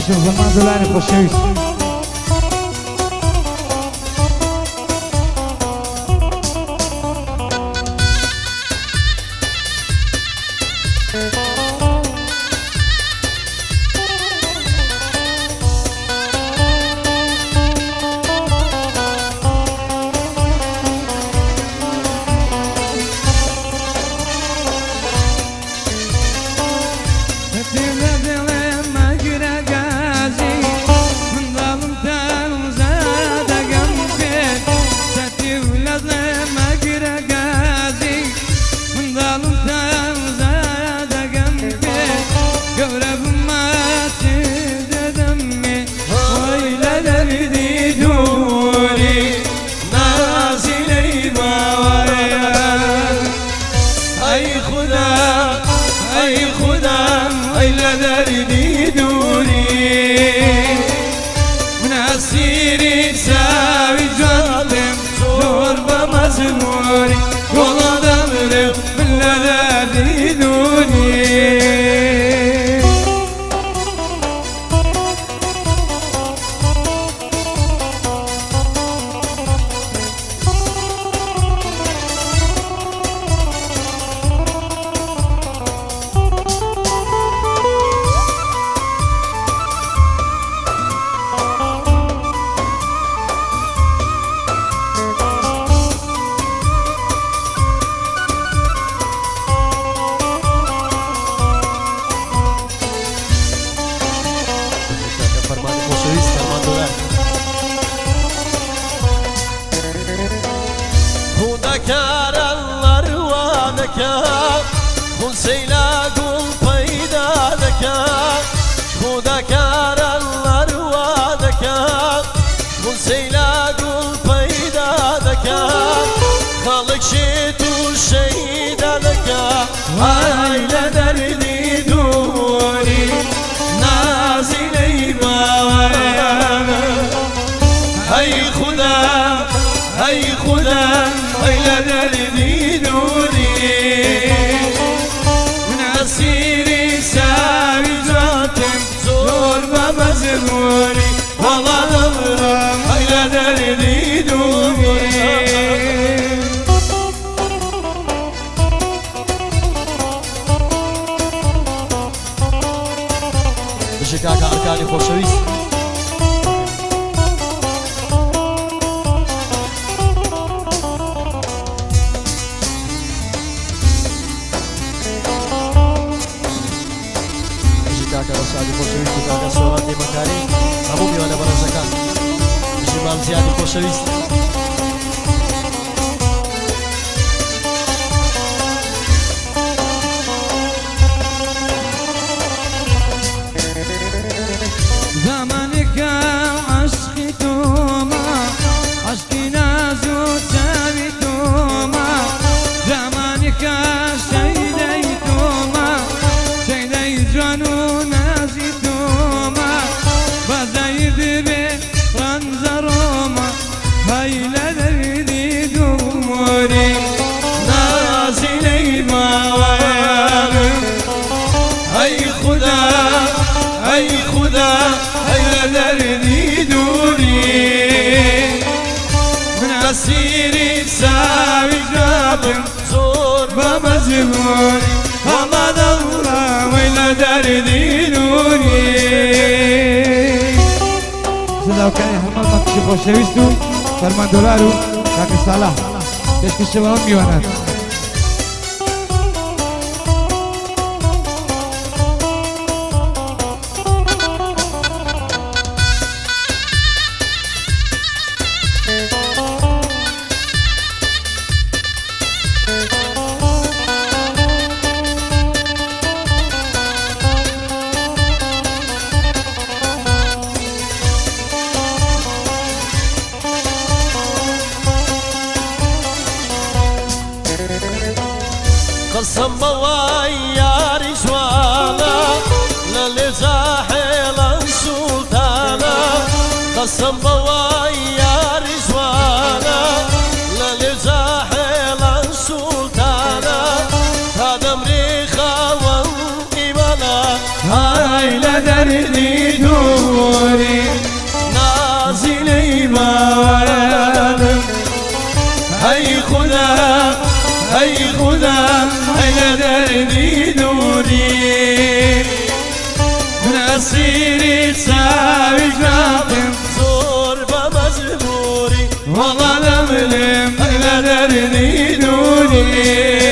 تشکیشون زمان دولاری خوشویست کاکا ئەرکانی خۆشەویست بژی کاکا ڕەشادی خۆشەویست و کاکا سۆران دێمەکاری هەموو میوانە بەڕێزەکان بژی مامزیانی خۆشەویست زور بمزموني حمد الله ويلا دردي نوري صداو كان حمد ما تشي خوشويستو فرمان دولارو كاكا صلاح تشكيشون هم میوانات قسم بواي يا رجوانا للي زاحل السلطانة قسم بواي يا رجوانا للي زاحل السلطانة هذا مريخة وانقبلا هاي لدردي دون میدونی